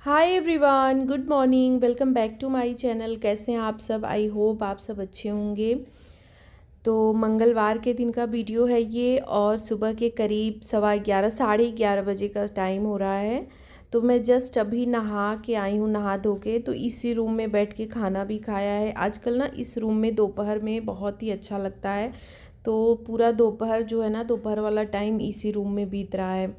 Hi everyone, good morning. Welcome back to my channel. कैसे हैं आप सब? आई होप आप सब अच्छे होंगे। तो मंगलवार के दिन का वीडियो है ये और सुबह के करीब 11:15 11:30 बजे का टाइम हो रहा है। तो मैं जस्ट अभी नहा के आई हूँ, नहा धो के। तो इसी रूम में बैठ के खाना भी खाया है। आजकल ना इस रूम में दोपहर में बहुत ही अच्छा लगता है। तो पूरा दोपहर जो है ना, दोपहर वाला टाइम इसी रूम में बीत रहा है।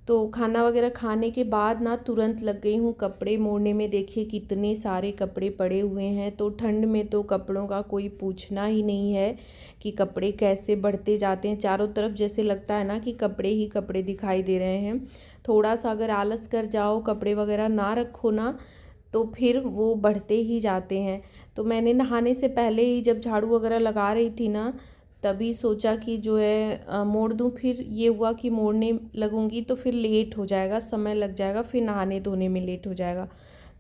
तो खाना वगैरह खाने के बाद ना तुरंत लग गई हूँ कपड़े मोड़ने में। देखिए कितने सारे कपड़े पड़े हुए हैं। तो ठंड में तो कपड़ों का कोई पूछना ही नहीं है कि कपड़े कैसे बढ़ते जाते हैं। चारों तरफ जैसे लगता है ना कि कपड़े ही कपड़े दिखाई दे रहे हैं। थोड़ा सा अगर आलस कर जाओ, कपड़े वगैरह ना रखो ना, तो फिर वो बढ़ते ही जाते हैं। तो मैंने नहाने से पहले ही जब झाड़ू वगैरह लगा रही थी ना, तभी सोचा कि जो है मोड़ दूँ। फिर ये हुआ कि मोड़ने लगूंगी तो फिर लेट हो जाएगा, समय लग जाएगा, फिर नहाने धोने में लेट हो जाएगा।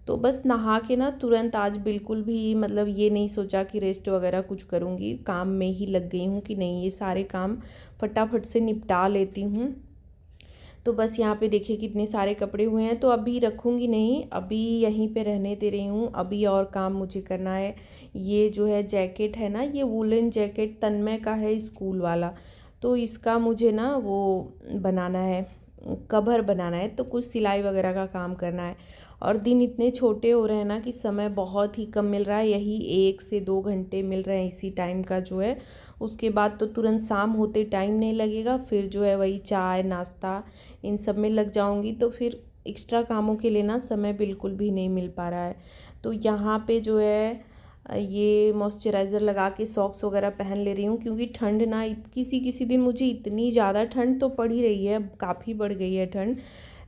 तो बस नहा के ना तुरंत आज बिल्कुल भी मतलब ये नहीं सोचा कि रेस्ट वगैरह कुछ करूँगी। काम में ही लग गई हूँ कि नहीं, ये सारे काम फटाफट से निपटा लेती हूँ। तो बस यहाँ पे देखिए कितने सारे कपड़े हुए हैं। तो अभी रखूँगी नहीं, अभी यहीं पे रहने दे रही हूँ। अभी और काम मुझे करना है। ये जो है जैकेट है ना, ये वूलन जैकेट तन्मय का है, स्कूल वाला। तो इसका मुझे ना वो बनाना है, कवर बनाना है। तो कुछ सिलाई वगैरह का काम करना है। और दिन इतने छोटे हो रहे हैं ना कि समय बहुत ही कम मिल रहा है। यही 1 से 2 घंटे मिल रहे हैं इसी टाइम का जो है। उसके बाद तो तुरंत शाम होते टाइम नहीं लगेगा। फिर जो है वही चाय नाश्ता इन सब में लग जाऊंगी। तो फिर एक्स्ट्रा कामों के लिए ना समय बिल्कुल भी नहीं मिल पा रहा है। तो यहाँ पे जो है ये मॉइस्चराइज़र लगा के सॉक्स वगैरह पहन ले रही हूँ, क्योंकि ठंड ना किसी किसी दिन मुझे इतनी ज़्यादा ठंड तो पड़ ही रही है, काफ़ी बढ़ गई है ठंड।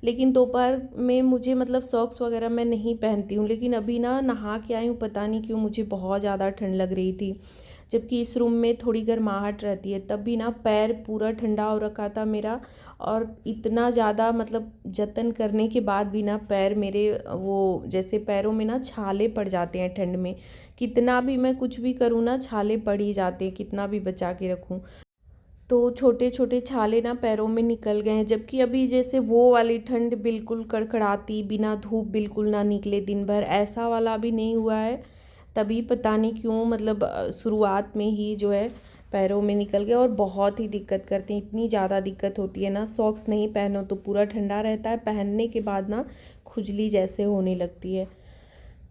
लेकिन दोपहर में मुझे मतलब सॉक्स वगैरह मैं नहीं पहनती हूँ। लेकिन अभी ना नहा के आई हूँ, पता नहीं क्यों मुझे बहुत ज़्यादा ठंड लग रही थी। जबकि इस रूम में थोड़ी गर्माहट रहती है, तब भी ना पैर पूरा ठंडा हो रखा था मेरा। और इतना ज़्यादा मतलब जतन करने के बाद भी ना पैर मेरे वो जैसे पैरों में ना छाले पड़ जाते हैं ठंड में। कितना भी मैं कुछ भी करूँ ना, छाले पड़ ही जाते हैं, कितना भी बचा के रखूँ। तो छोटे छोटे छाले ना पैरों में निकल गए हैं। जबकि अभी जैसे वो वाली ठंड बिल्कुल कड़कड़ाती, बिना धूप बिल्कुल ना निकले दिन भर, ऐसा वाला अभी नहीं हुआ है। तभी पता नहीं क्यों मतलब शुरुआत में ही जो है पैरों में निकल गए और बहुत ही दिक्कत करते हैं। इतनी ज़्यादा दिक्कत होती है ना, सॉक्स नहीं पहनो तो पूरा ठंडा रहता है, पहनने के बाद ना खुजली जैसे होने लगती है।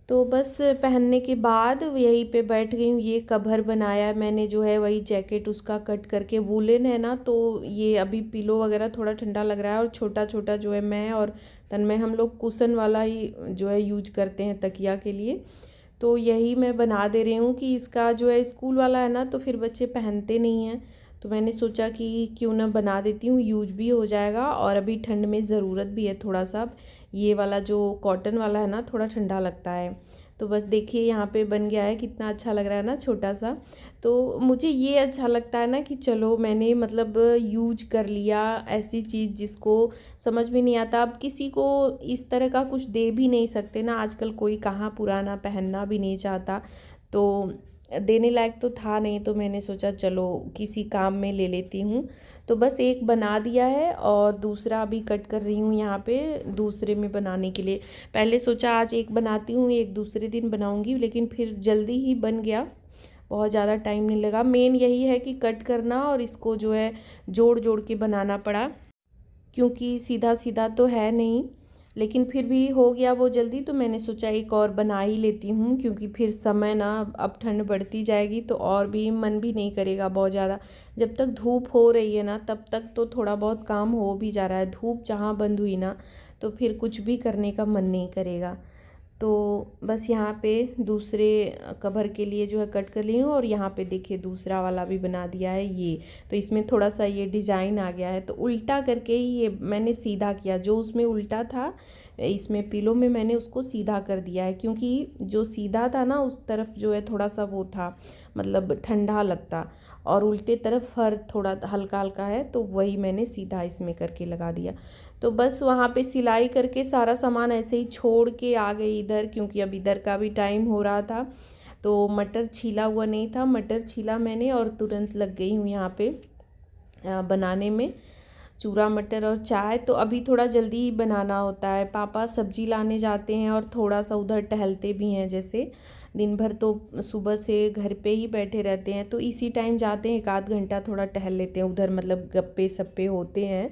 तो बस पहनने के बाद यहीं पे बैठ गई हूँ। ये कवर बनाया मैंने जो है, वही जैकेट उसका कट करके, वूलन है ना। तो ये अभी पिलो वगैरह थोड़ा ठंडा लग रहा है। और छोटा छोटा जो है मैं और तन्मय हम लोग कुशन वाला ही जो है यूज करते हैं तकिया के लिए। तो यही मैं बना दे रही हूँ कि इसका जो है स्कूल वाला है ना, तो फिर बच्चे पहनते नहीं हैं। तो मैंने सोचा कि क्यों ना बना देती हूँ, यूज भी हो जाएगा और अभी ठंड में ज़रूरत भी है थोड़ा सा। ये वाला जो कॉटन वाला है ना, थोड़ा ठंडा लगता है। तो बस देखिए यहाँ पे बन गया है, कितना अच्छा लग रहा है ना, छोटा सा। तो मुझे ये अच्छा लगता है ना कि चलो मैंने मतलब यूज कर लिया ऐसी चीज़ जिसको समझ में नहीं आता। अब किसी को इस तरह का कुछ दे भी नहीं सकते ना, आजकल कोई कहाँ पुराना पहनना भी नहीं चाहता। तो देने लायक तो था नहीं, तो मैंने सोचा चलो किसी काम में ले लेती हूँ। तो बस एक बना दिया है और दूसरा अभी कट कर रही हूँ यहाँ पे दूसरे में बनाने के लिए। पहले सोचा आज एक बनाती हूँ, एक दूसरे दिन बनाऊँगी, लेकिन फिर जल्दी ही बन गया, बहुत ज़्यादा टाइम नहीं लगा। मेन यही है कि कट करना और इसको जो है जोड़ जोड़ के बनाना पड़ा, क्योंकि सीधा सीधा तो है नहीं। लेकिन फिर भी हो गया वो जल्दी, तो मैंने सोचा एक और बना ही लेती हूँ, क्योंकि फिर समय ना अब ठंड बढ़ती जाएगी तो और भी मन भी नहीं करेगा बहुत ज़्यादा। जब तक धूप हो रही है ना, तब तक तो थोड़ा बहुत काम हो भी जा रहा है। धूप जहाँ बंद हुई ना, तो फिर कुछ भी करने का मन नहीं करेगा। तो बस यहाँ पे दूसरे कवर के लिए जो है कट कर ली हूँ। और यहाँ पे देखिए दूसरा वाला भी बना दिया है ये। तो इसमें थोड़ा सा ये डिज़ाइन आ गया है, तो उल्टा करके ही ये मैंने सीधा किया। जो उसमें उल्टा था, इसमें पिलो में मैंने उसको सीधा कर दिया है, क्योंकि जो सीधा था ना उस तरफ जो है थोड़ा सा वो था, मतलब ठंडा लगता। और उल्टे तरफ फर थोड़ा हल्का हल्का है, तो वही मैंने सीधा इसमें करके लगा दिया। तो बस वहाँ पे सिलाई करके सारा सामान ऐसे ही छोड़ के आ गई इधर, क्योंकि अब इधर का भी टाइम हो रहा था। तो मटर छीला हुआ नहीं था, मटर छीला मैंने और तुरंत लग गई हूँ यहाँ पे बनाने में। चूरा मटर और चाय। तो अभी थोड़ा जल्दी ही बनाना होता है, पापा सब्जी लाने जाते हैं और थोड़ा सा उधर टहलते भी हैं। जैसे दिन भर तो सुबह से घर पे ही बैठे रहते हैं, तो इसी टाइम जाते हैं, 1 आध घंटा थोड़ा टहल लेते हैं उधर, मतलब गप्पे सप्पे होते हैं।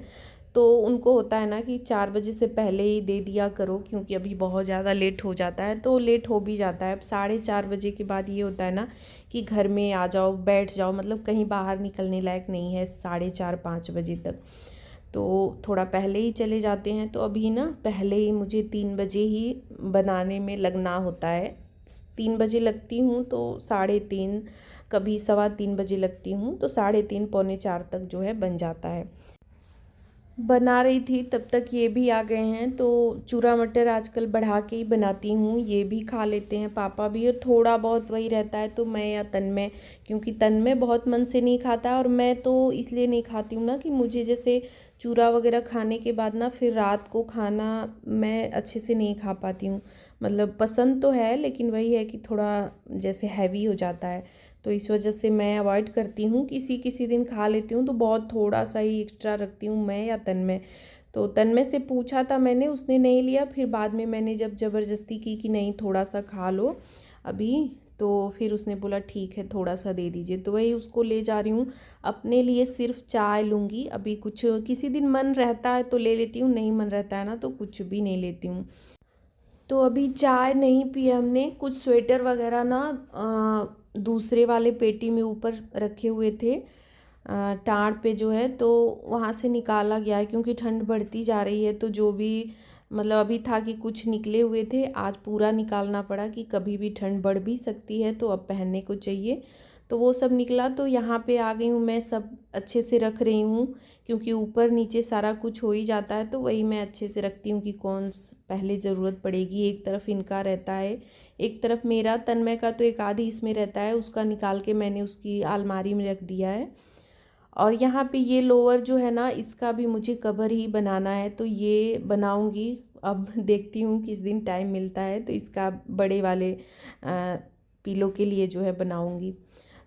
तो उनको होता है ना कि 4 बजे से पहले ही दे दिया करो, क्योंकि अभी बहुत ज़्यादा लेट हो जाता है, तो लेट हो भी जाता है। 4:30 बजे के बाद ये होता है ना कि घर में आ जाओ, बैठ जाओ, मतलब कहीं बाहर निकलने लायक नहीं है 4:30-5 बजे तक। तो थोड़ा पहले ही चले जाते हैं। तो अभी ना पहले ही मुझे 3 बजे ही बनाने में लगना होता है। 3 बजे लगती हूँ तो 3:30, कभी 3:15 बजे लगती हूँ, तो 3:30 पौने 4 तक जो है बन जाता है। बना रही थी तब तक ये भी आ गए हैं। तो चूरा मटर आजकल बढ़ा के ही बनाती हूँ, ये भी खा लेते हैं पापा भी, और थोड़ा बहुत वही रहता है तो मैं या तन्मय, क्योंकि तन्मय बहुत मन से नहीं खाता, और मैं तो इसलिए नहीं खाती हूँ ना कि मुझे जैसे चूरा वगैरह खाने के बाद ना फिर रात को खाना मैं अच्छे से नहीं खा पाती हूँ। मतलब पसंद तो है, लेकिन वही है कि थोड़ा जैसे हैवी हो जाता है, तो इस वजह से मैं अवॉइड करती हूँ। किसी किसी दिन खा लेती हूँ, तो बहुत थोड़ा सा ही एक्स्ट्रा रखती हूँ, मैं या तन्मय। तो तन्मय से पूछा था मैंने, उसने नहीं लिया। फिर बाद में मैंने जब ज़बरदस्ती की कि नहीं थोड़ा सा खा लो अभी, तो फिर उसने बोला ठीक है थोड़ा सा दे दीजिए, तो वही उसको ले जा रही हूँ। अपने लिए सिर्फ चाय लूँगी अभी, कुछ किसी दिन मन रहता है तो ले लेती हूँ, नहीं मन रहता है ना तो कुछ भी नहीं लेती हूँ। तो अभी चाय नहीं पी हमने, कुछ स्वेटर वगैरह ना दूसरे वाले पेटी में ऊपर रखे हुए थे, टाड़ पे जो है, तो वहाँ से निकाला गया है, क्योंकि ठंड बढ़ती जा रही है। तो जो भी मतलब अभी था कि कुछ निकले हुए थे, आज पूरा निकालना पड़ा कि कभी भी ठंड बढ़ भी सकती है, तो अब पहनने को चाहिए। तो वो सब निकला, तो यहाँ पे आ गई हूँ मैं, सब अच्छे से रख रही हूँ, क्योंकि ऊपर नीचे सारा कुछ हो ही जाता है, तो वही मैं अच्छे से रखती हूँ कि पहले ज़रूरत पड़ेगी। एक तरफ इनका रहता है, एक तरफ मेरा, तन्मय का तो एक आधी इसमें रहता है, उसका निकाल के मैंने उसकी अलमारी में रख दिया है। और यहाँ पे ये लोअर जो है ना, इसका भी मुझे कवर ही बनाना है, तो ये बनाऊँगी। अब देखती हूँ किस दिन टाइम मिलता है, तो इसका बड़े वाले पीलो के लिए जो है बनाऊँगी।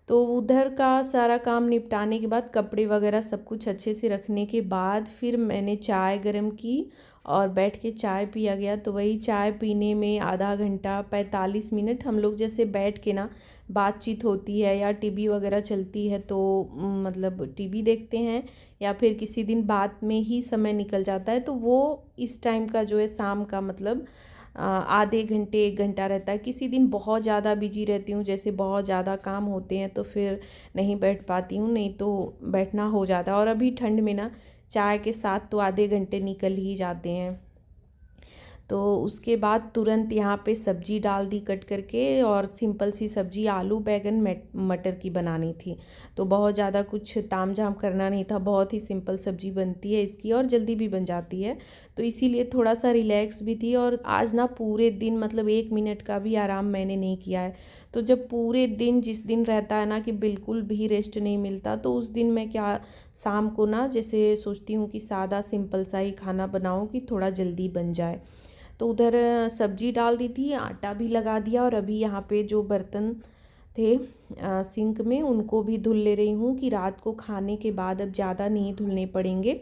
तो उधर का सारा काम निपटाने के बाद, कपड़े वगैरह सब कुछ अच्छे से रखने के बाद, फिर मैंने चाय गरम की और बैठ के चाय पिया गया। तो वही चाय पीने में आधा घंटा 45 मिनट हम लोग जैसे बैठ के ना बातचीत होती है, या टीवी वगैरह चलती है तो मतलब टीवी देखते हैं, या फिर किसी दिन बात में ही समय निकल जाता है। तो वो इस टाइम का जो है शाम का, मतलब आधे घंटे 1 घंटा रहता है। किसी दिन बहुत ज़्यादा बिजी रहती हूँ, जैसे बहुत ज़्यादा काम होते हैं, तो फिर नहीं बैठ पाती हूँ, नहीं तो बैठना हो जाता है। और अभी ठंड में ना चाय के साथ तो आधे घंटे निकल ही जाते हैं। तो उसके बाद तुरंत यहाँ पे सब्जी डाल दी कट करके, और सिंपल सी सब्जी आलू बैगन मटर की बनानी थी। तो बहुत ज़्यादा कुछ तामझाम करना नहीं था, बहुत ही सिंपल सब्जी बनती है इसकी, और जल्दी भी बन जाती है। तो इसीलिए थोड़ा सा रिलैक्स भी थी। और आज ना पूरे दिन मतलब 1 मिनट का भी आराम मैंने नहीं किया है। तो जब पूरे दिन, जिस दिन रहता है ना कि बिल्कुल भी रेस्ट नहीं मिलता, तो उस दिन मैं क्या, शाम को ना जैसे सोचती हूँ कि सादा सिंपल सा ही खाना बनाऊँ कि थोड़ा जल्दी बन जाए। तो उधर सब्जी डाल दी थी, आटा भी लगा दिया, और अभी यहाँ पे जो बर्तन थे सिंक में, उनको भी धुल ले रही हूँ कि रात को खाने के बाद अब ज़्यादा नहीं धुलने पड़ेंगे।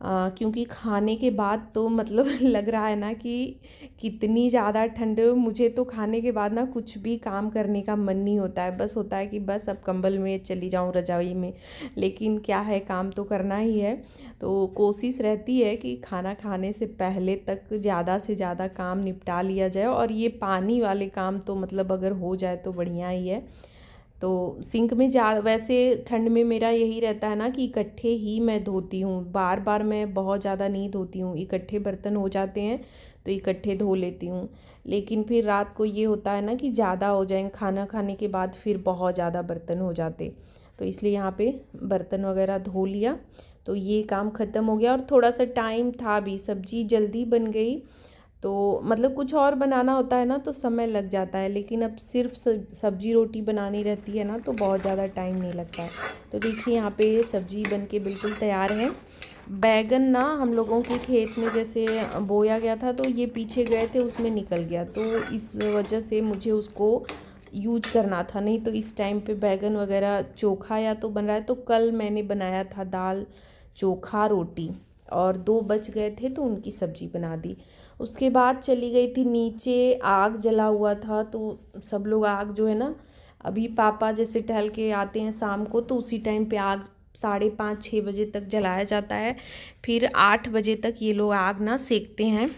क्योंकि खाने के बाद तो मतलब लग रहा है ना कि कितनी ज़्यादा ठंड, मुझे तो खाने के बाद ना कुछ भी काम करने का मन नहीं होता है, बस होता है कि बस अब कंबल में चली जाऊं, रजाई में। लेकिन क्या है, काम तो करना ही है। तो कोशिश रहती है कि खाना खाने से पहले तक ज़्यादा से ज़्यादा काम निपटा लिया जाए, और ये पानी वाले काम तो मतलब अगर हो जाए तो बढ़िया ही है। तो सिंक में जा, वैसे ठंड में मेरा यही रहता है ना कि इकट्ठे ही मैं धोती हूँ, बार बार मैं बहुत ज़्यादा नहीं धोती हूँ, इकट्ठे बर्तन हो जाते हैं तो इकट्ठे धो लेती हूँ। लेकिन फिर रात को ये होता है ना कि ज़्यादा हो जाएंगे खाना खाने के बाद, फिर बहुत ज़्यादा बर्तन हो जाते, तो इसलिए यहाँ पे बर्तन वगैरह धो लिया। तो ये काम ख़त्म हो गया, और थोड़ा सा टाइम था भी, सब्ज़ी जल्दी बन गई। तो मतलब कुछ और बनाना होता है ना तो समय लग जाता है, लेकिन अब सिर्फ सब्जी रोटी बनानी रहती है ना तो बहुत ज़्यादा टाइम नहीं लगता है। तो देखिए यहाँ पे सब्जी बन के बिल्कुल तैयार है। बैगन ना हम लोगों के खेत में जैसे बोया गया था, तो ये पीछे गए थे उसमें निकल गया, तो इस वजह से मुझे उसको यूज करना था। नहीं तो इस टाइम पे बैगन वगैरह चोखा या तो बन रहा है, तो कल मैंने बनाया था दाल चोखा रोटी, और 2 बच गए थे तो उनकी सब्ज़ी बना दी। उसके बाद चली गई थी नीचे, आग जला हुआ था तो सब लोग आग जो है ना, अभी पापा जैसे टहल के आते हैं शाम को तो उसी टाइम पे आग 5:30-6 बजे तक जलाया जाता है। फिर 8 बजे तक ये लोग आग ना सेकते हैं।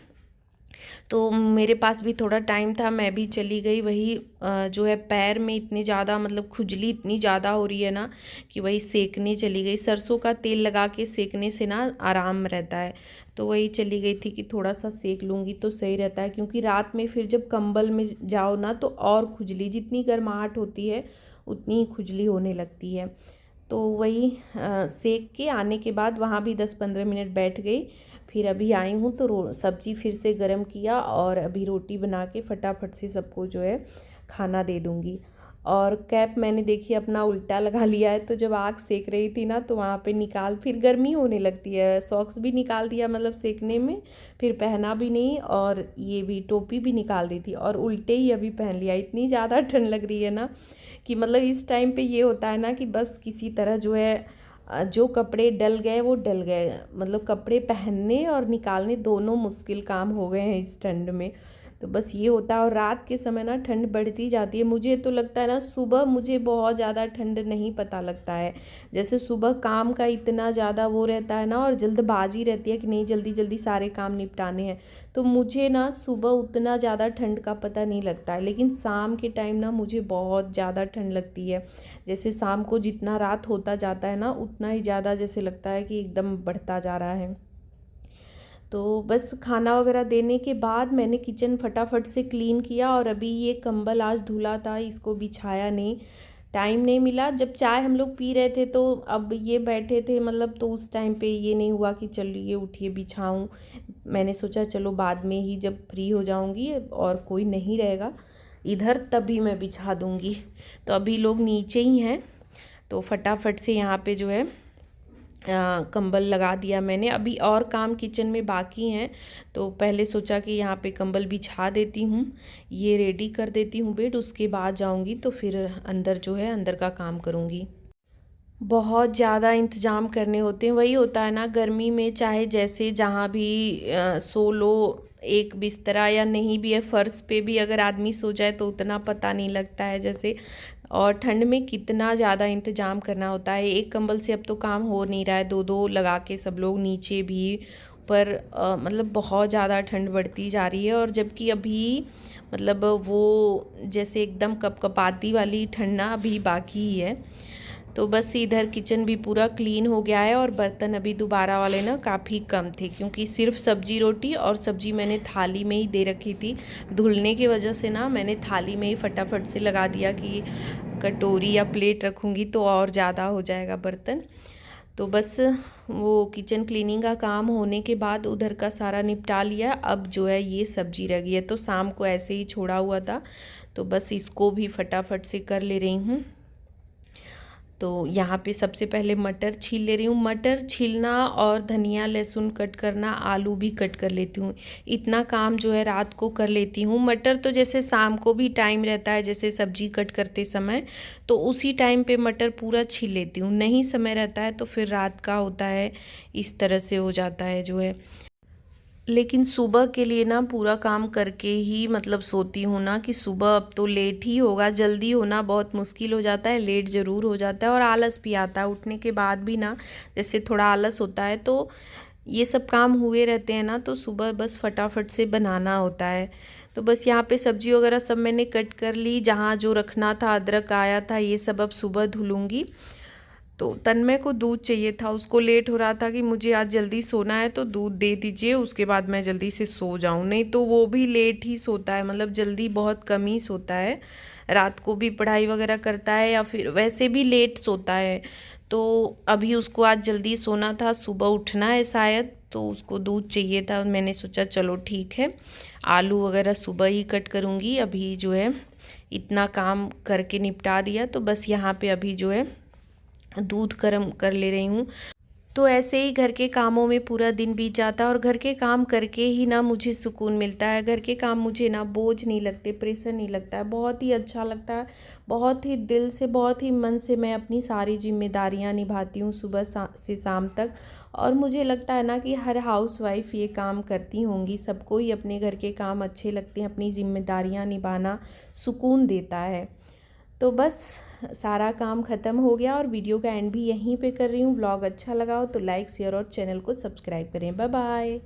तो मेरे पास भी थोड़ा टाइम था, मैं भी चली गई। वही जो है पैर में इतनी ज़्यादा मतलब खुजली इतनी ज़्यादा हो रही है ना कि वही सेकने चली गई। सरसों का तेल लगा के सेकने से ना आराम रहता है, तो वही चली गई थी कि थोड़ा सा सेक लूँगी तो सही रहता है। क्योंकि रात में फिर जब कंबल में जाओ ना तो और खुजली, जितनी गर्माहट होती है उतनी ही खुजली होने लगती है। तो वही सेक के आने के बाद वहाँ भी 10-15 मिनट बैठ गई। फिर अभी आई हूँ तो सब्ज़ी फिर से गरम किया और अभी रोटी बना के फटाफट से सबको जो है खाना दे दूँगी। और कैप मैंने देखिए अपना उल्टा लगा लिया है, तो जब आग सेक रही थी ना तो वहाँ पे निकाल, फिर गर्मी होने लगती है, सॉक्स भी निकाल दिया मतलब सेकने में, फिर पहना भी नहीं, और ये भी टोपी भी निकाल दी थी और उल्टे ही अभी पहन लिया। इतनी ज़्यादा ठंड लग रही है ना कि मतलब इस टाइम पे ये होता है ना कि बस किसी तरह जो है जो कपड़े डल गए वो डल गए, मतलब कपड़े पहनने और निकालने दोनों मुश्किल काम हो गए हैं इस ठंड में। तो बस ये होता है। और रात के समय ना ठंड बढ़ती जाती है। मुझे तो लगता है ना सुबह मुझे बहुत ज़्यादा ठंड नहीं पता लगता है। जैसे सुबह काम का इतना ज़्यादा वो रहता है ना और जल्दबाजी रहती है कि नहीं जल्दी जल्दी सारे काम निपटाने हैं, तो मुझे ना सुबह उतना ज़्यादा ठंड का पता नहीं लगता है। लेकिन शाम के टाइम ना मुझे बहुत ज़्यादा ठंड लगती है। जैसे शाम को जितना रात होता जाता है ना उतना ही ज़्यादा जैसे लगता है कि एकदम बढ़ता जा रहा है। तो बस खाना वगैरह देने के बाद मैंने किचन फटाफट से क्लीन किया, और अभी ये कंबल आज धुला था, इसको बिछाया नहीं, टाइम नहीं मिला। जब चाय हम लोग पी रहे थे तो अब ये बैठे थे मतलब, तो उस टाइम पे ये नहीं हुआ कि चलिए उठिए बिछाऊं। मैंने सोचा चलो बाद में ही जब फ्री हो जाऊंगी और कोई नहीं रहेगा इधर तभी मैं बिछा दूंगी। तो अभी लोग नीचे ही हैं तो फटाफट से यहाँ पे जो है कंबल लगा दिया मैंने। अभी और काम किचन में बाकी हैं तो पहले सोचा कि यहाँ पे कंबल बिछा देती हूँ, ये रेडी कर देती हूँ बेड, उसके बाद जाऊँगी तो फिर अंदर जो है अंदर का काम करूँगी। बहुत ज़्यादा इंतज़ाम करने होते हैं, वही होता है ना गर्मी में, चाहे जैसे जहाँ भी सो लो, एक बिस्तरा या नहीं भी है फर्श पे भी अगर आदमी सो जाए तो उतना पता नहीं लगता है जैसे। और ठंड में कितना ज़्यादा इंतज़ाम करना होता है। एक कंबल से अब तो काम हो नहीं रहा है, 2-2 लगा के सब लोग नीचे भी पर मतलब बहुत ज़्यादा ठंड बढ़ती जा रही है। और जबकि अभी मतलब वो जैसे एकदम कपकपाती वाली ठंड ना अभी बाकी ही है। तो बस इधर किचन भी पूरा क्लीन हो गया है और बर्तन अभी दोबारा वाले ना काफ़ी कम थे, क्योंकि सिर्फ सब्जी रोटी और सब्जी मैंने थाली में ही दे रखी थी। धुलने की वजह से ना मैंने थाली में ही फटाफट से लगा दिया कि कटोरी या प्लेट रखूँगी तो और ज़्यादा हो जाएगा बर्तन। तो बस वो किचन क्लीनिंग का काम होने के बाद उधर का सारा निपटा लिया। अब जो है ये सब्जी रह गई है तो शाम को ऐसे ही छोड़ा हुआ था, तो बस इसको भी फटाफट से कर ले रही हूँ। तो यहाँ पे सबसे पहले मटर छील ले रही हूँ। मटर छीलना और धनिया लहसुन कट करना, आलू भी कट कर लेती हूँ। इतना काम जो है रात को कर लेती हूँ। मटर तो जैसे शाम को भी टाइम रहता है, जैसे सब्जी कट करते समय तो उसी टाइम पे मटर पूरा छील लेती हूँ। नहीं समय रहता है तो फिर रात का होता है, इस तरह से हो जाता है जो है। लेकिन सुबह के लिए ना पूरा काम करके ही मतलब सोती हूँ ना कि सुबह अब तो लेट ही होगा, जल्दी होना बहुत मुश्किल हो जाता है, लेट ज़रूर हो जाता है और आलस भी आता है उठने के बाद भी ना, जैसे थोड़ा आलस होता है। तो ये सब काम हुए रहते हैं ना तो सुबह बस फटाफट से बनाना होता है। तो बस यहाँ पे सब्जी वगैरह सब मैंने कट कर ली, जहाँ जो रखना था अदरक आया था ये सब अब सुबह धुलूँगी। तो तन्मय को दूध चाहिए था, उसको लेट हो रहा था कि मुझे आज जल्दी सोना है तो दूध दे दीजिए, उसके बाद मैं जल्दी से सो जाऊं। नहीं तो वो भी लेट ही सोता है, मतलब जल्दी बहुत कम ही सोता है। रात को भी पढ़ाई वगैरह करता है या फिर वैसे भी लेट सोता है। तो अभी उसको आज जल्दी सोना था, सुबह उठना है शायद, तो उसको दूध चाहिए था। मैंने सोचा चलो ठीक है, आलू वगैरह सुबह ही कट करूँगी। अभी जो है इतना काम करके निपटा दिया तो बस यहाँ पे अभी जो है दूध गर्म कर ले रही हूँ। तो ऐसे ही घर के कामों में पूरा दिन बीत जाता है और घर के काम करके ही ना मुझे सुकून मिलता है। घर के काम मुझे ना बोझ नहीं लगते, प्रेशर नहीं लगता है, बहुत ही अच्छा लगता है। बहुत ही दिल से, बहुत ही मन से मैं अपनी सारी जिम्मेदारियां निभाती हूँ सुबह से शाम तक। और मुझे लगता है ना कि हर हाउसवाइफ ये काम करती होंगी, सबको ही अपने घर के काम अच्छे लगते हैं, अपनी जिम्मेदारियां निभाना सुकून देता है। तो बस सारा काम ख़त्म हो गया और वीडियो का एंड भी यहीं पे कर रही हूँ। व्लॉग अच्छा लगा हो तो लाइक शेयर और चैनल को सब्सक्राइब करें। Bye bye.